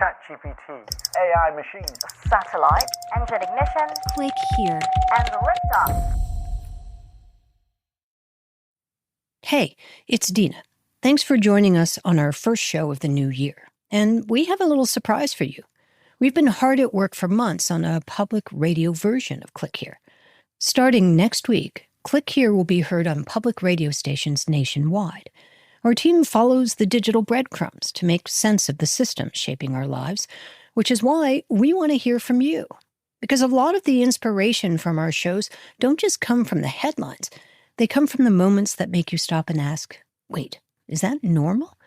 ChatGPT, AI machines, satellite, engine ignition, click here, and liftoff. Hey, it's Dina. Thanks for joining us on our first show of the new year. And we have a little surprise for you. We've been hard at work for months on a public radio version of Click Here. Starting next week, Click Here will be heard on public radio stations nationwide. Our team follows the digital breadcrumbs to make sense of the systems shaping our lives, which is why we want to hear from you. Because a lot of the inspiration from our shows don't just come from the headlines. They come from the moments that make you stop and ask, wait, is that normal?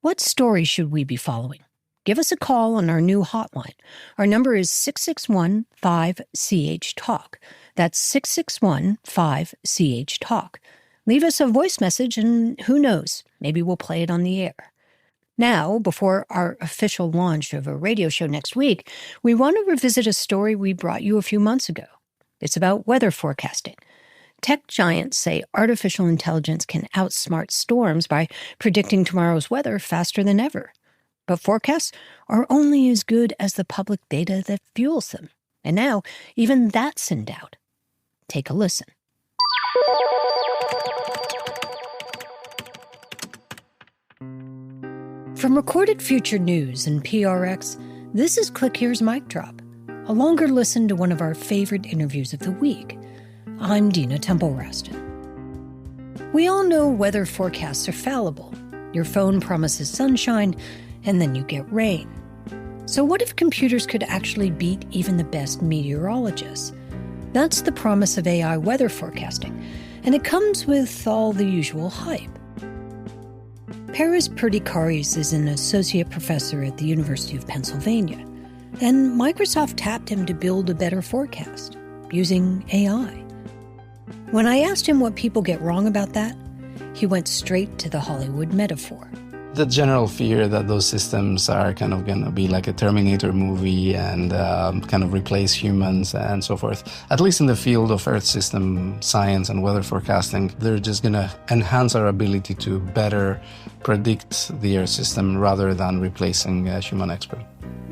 What story should we be following? Give us a call on our new hotline. Our number is 661-5CH-TALK. That's 661-5CH-TALK. Leave us a voice message and who knows, maybe we'll play it on the air. Now, before our official launch of a radio show next week, we want to revisit a story we brought you a few months ago. It's about weather forecasting. Tech giants say artificial intelligence can outsmart storms by predicting tomorrow's weather faster than ever. But forecasts are only as good as the public data that fuels them. And now, even that's in doubt. Take a listen. From Recorded Future News and PRX, this is Click Here's Mic Drop, a longer listen to one of our favorite interviews of the week. I'm Dina Temple-Raston. We all know weather forecasts are fallible. Your phone promises sunshine, and then you get rain. So what if computers could actually beat even the best meteorologists? That's the promise of AI weather forecasting, and it comes with all the usual hype. Paris Perdikaris is an associate professor at the University of Pennsylvania, and Microsoft tapped him to build a better forecast using AI. When I asked him what people get wrong about that, he went straight to the Hollywood metaphor. The general fear that those systems are kind of going to be like a Terminator movie and kind of replace humans and so forth. At least in the field of Earth system science and weather forecasting, they're just going to enhance our ability to better predict the Earth system rather than replacing a human expert.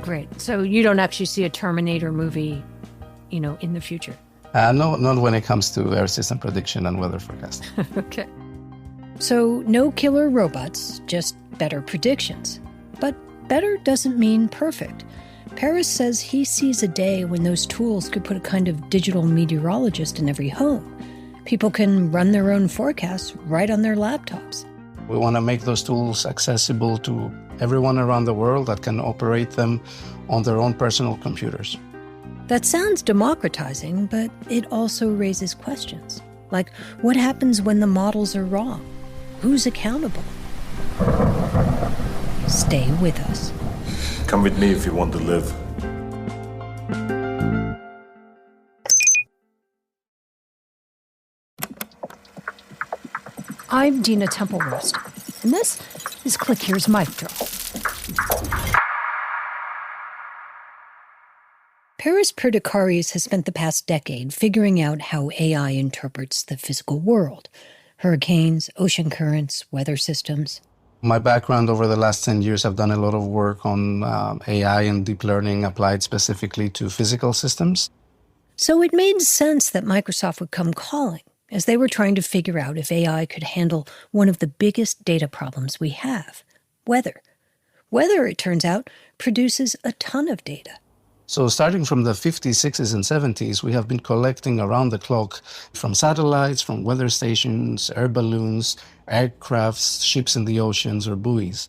Great. So you don't actually see a Terminator movie, in the future? No, not when it comes to Earth system prediction and weather forecasting. Okay. So no killer robots, just better predictions. But better doesn't mean perfect. Paris says he sees a day when those tools could put a kind of digital meteorologist in every home. People can run their own forecasts right on their laptops. We want to make those tools accessible to everyone around the world that can operate them on their own personal computers. That sounds democratizing, but it also raises questions. Like, what happens when the models are wrong? Who's accountable? Stay with us. Come with me if you want to live. I'm Dina Temple-Raston, and this is Click Here's Mic Drop. Paris Perdikaris has spent the past decade figuring out how AI interprets the physical world. Hurricanes, ocean currents, weather systems. My background over the last 10 years, I've done a lot of work on AI and deep learning applied specifically to physical systems. So it made sense that Microsoft would come calling as they were trying to figure out if AI could handle one of the biggest data problems we have, weather. Weather, it turns out, produces a ton of data. So starting from the 50s, 60s, and 70s, we have been collecting around the clock from satellites, from weather stations, air balloons, aircrafts, ships in the oceans, or buoys.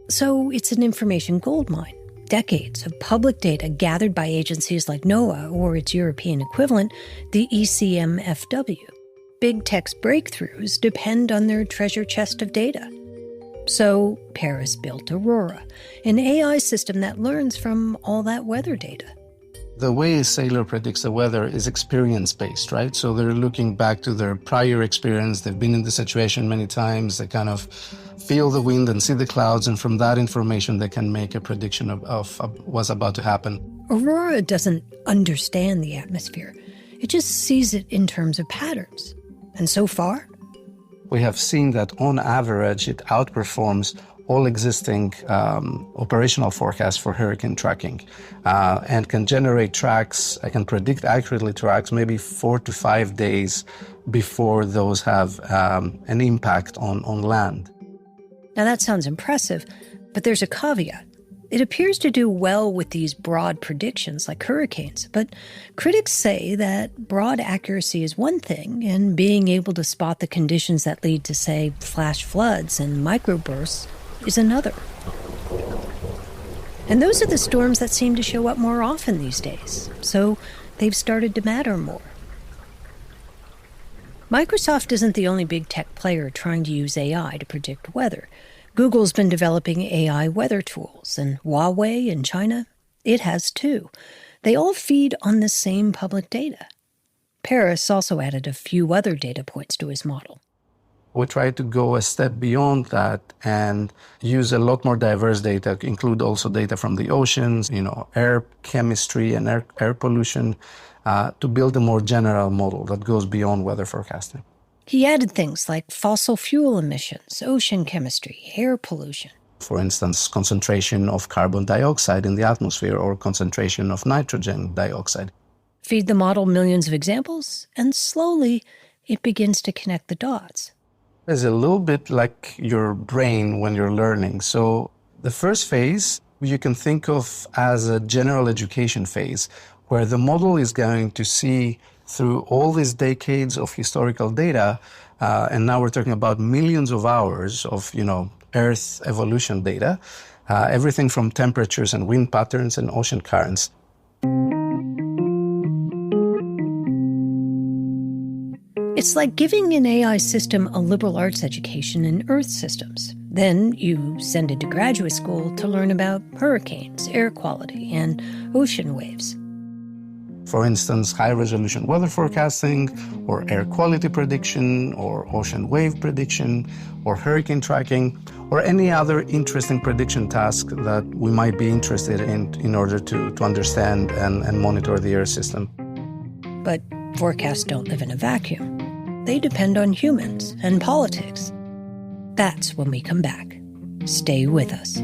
So it's an information goldmine. Decades of public data gathered by agencies like NOAA or its European equivalent, the ECMFW. Big tech's breakthroughs depend on their treasure chest of data. So Paris built Aurora, an AI system that learns from all that weather data. The way a sailor predicts the weather is experience-based, right? So they're looking back to their prior experience. They've been in the situation many times. They kind of feel the wind and see the clouds, and from that information, they can make a prediction of what's about to happen. Aurora doesn't understand the atmosphere. It just sees it in terms of patterns. And so far, We have seen that on average, it outperforms all existing operational forecasts for hurricane tracking and can generate tracks, I can predict accurately tracks maybe 4 to 5 days before those have an impact on land. Now that sounds impressive, but there's a caveat. It appears to do well with these broad predictions like hurricanes, but critics say that broad accuracy is one thing, and being able to spot the conditions that lead to, say, flash floods and microbursts is another. And those are the storms that seem to show up more often these days, so they've started to matter more. Microsoft isn't the only big tech player trying to use AI to predict weather. Google's been developing AI weather tools, and Huawei in China, it has too. They all feed on the same public data. Paris also added a few other data points to his model. We try to go a step beyond that and use a lot more diverse data, include also data from the oceans, air chemistry and air pollution, to build a more general model that goes beyond weather forecasting. He added things like fossil fuel emissions, ocean chemistry, air pollution. For instance, concentration of carbon dioxide in the atmosphere or concentration of nitrogen dioxide. Feed the model millions of examples, and slowly it begins to connect the dots. It's a little bit like your brain when you're learning. So the first phase you can think of as a general education phase, where the model is going to see through all these decades of historical data, and now we're talking about millions of hours of, Earth evolution data, everything from temperatures and wind patterns and ocean currents. It's like giving an AI system a liberal arts education in Earth systems. Then you send it to graduate school to learn about hurricanes, air quality, and ocean waves. For instance, high-resolution weather forecasting, or air quality prediction, or ocean wave prediction, or hurricane tracking, or any other interesting prediction task that we might be interested in order to understand and monitor the Earth system. But forecasts don't live in a vacuum. They depend on humans and politics. That's when we come back. Stay with us.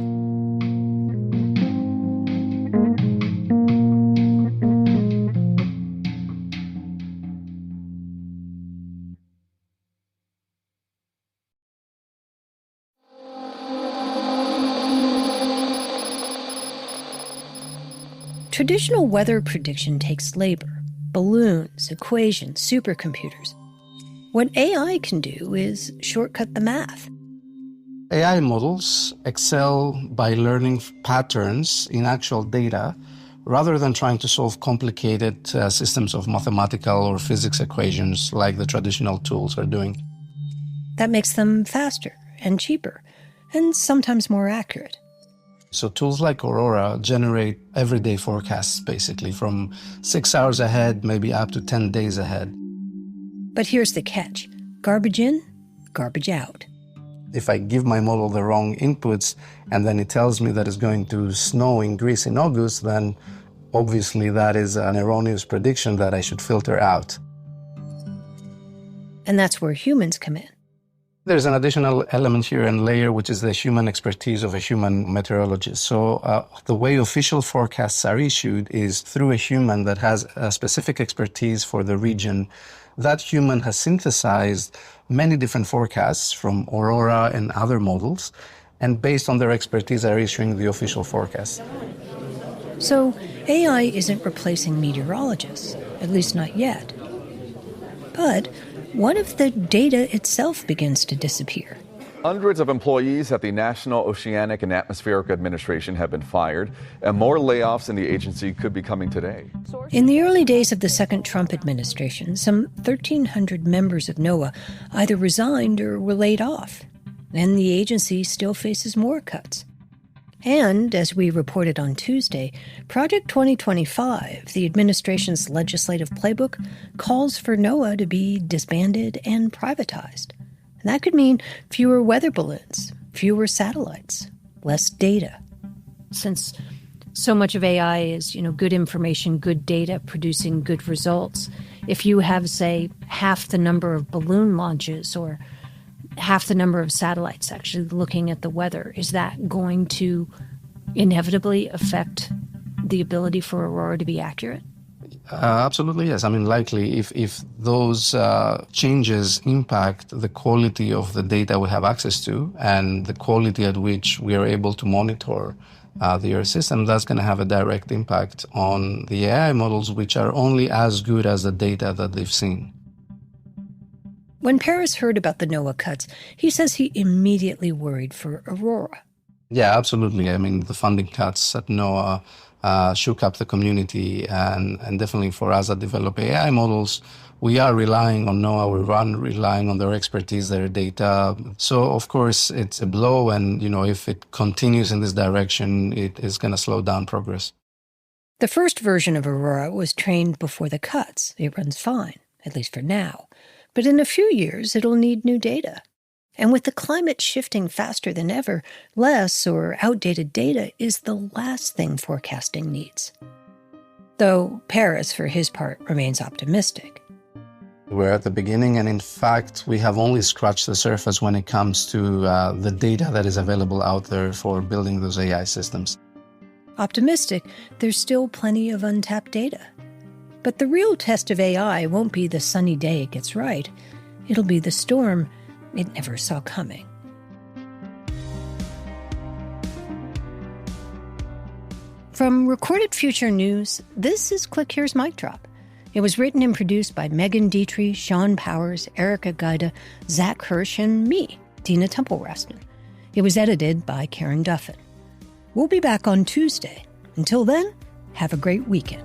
Traditional weather prediction takes labor, balloons, equations, supercomputers. What AI can do is shortcut the math. AI models excel by learning patterns in actual data rather than trying to solve complicated systems of mathematical or physics equations like the traditional tools are doing. That makes them faster and cheaper, and sometimes more accurate. So tools like Aurora generate everyday forecasts, basically, from 6 hours ahead, maybe up to 10 days ahead. But here's the catch. Garbage in, garbage out. If I give my model the wrong inputs and then it tells me that it's going to snow in Greece in August, then obviously that is an erroneous prediction that I should filter out. And that's where humans come in. There's an additional element here and layer, which is the human expertise of a human meteorologist. So the way official forecasts are issued is through a human that has a specific expertise for the region. That human has synthesized many different forecasts from Aurora and other models, and based on their expertise are issuing the official forecast. So AI isn't replacing meteorologists, at least not yet. But what if the data itself begins to disappear? Hundreds of employees at the National Oceanic and Atmospheric Administration have been fired, and more layoffs in the agency could be coming today. In the early days of the second Trump administration, some 1,300 members of NOAA either resigned or were laid off, and the agency still faces more cuts. And, as we reported on Tuesday, Project 2025, the administration's legislative playbook, calls for NOAA to be disbanded and privatized. And that could mean fewer weather balloons, fewer satellites, less data. Since so much of AI is, good information, good data, producing good results, if you have, say, half the number of balloon launches or half the number of satellites actually looking at the weather, is that going to inevitably affect the ability for Aurora to be accurate? Absolutely, yes. I mean, likely if those changes impact the quality of the data we have access to and the quality at which we are able to monitor the Earth system, that's going to have a direct impact on the AI models, which are only as good as the data that they've seen. When Paris heard about the NOAA cuts, he says he immediately worried for Aurora. Yeah, absolutely. I mean, the funding cuts at NOAA shook up the community, and definitely for us that develop AI models, we are relying on NOAA, we're relying on their expertise, their data. So, of course, it's a blow, and, if it continues in this direction, it is going to slow down progress. The first version of Aurora was trained before the cuts. It runs fine, at least for now. But in a few years, it'll need new data. And with the climate shifting faster than ever, less or outdated data is the last thing forecasting needs. Though Paris, for his part, remains optimistic. We're at the beginning, and in fact, we have only scratched the surface when it comes to the data that is available out there for building those AI systems. Optimistic, there's still plenty of untapped data. But the real test of AI won't be the sunny day it gets right. It'll be the storm it never saw coming. From Recorded Future News, this is Click Here's Mic Drop. It was written and produced by Megan Dietrich, Sean Powers, Erica Gaida, Zach Hirsch, and me, Dina Temple-Raston. It was edited by Karen Duffin. We'll be back on Tuesday. Until then, have a great weekend.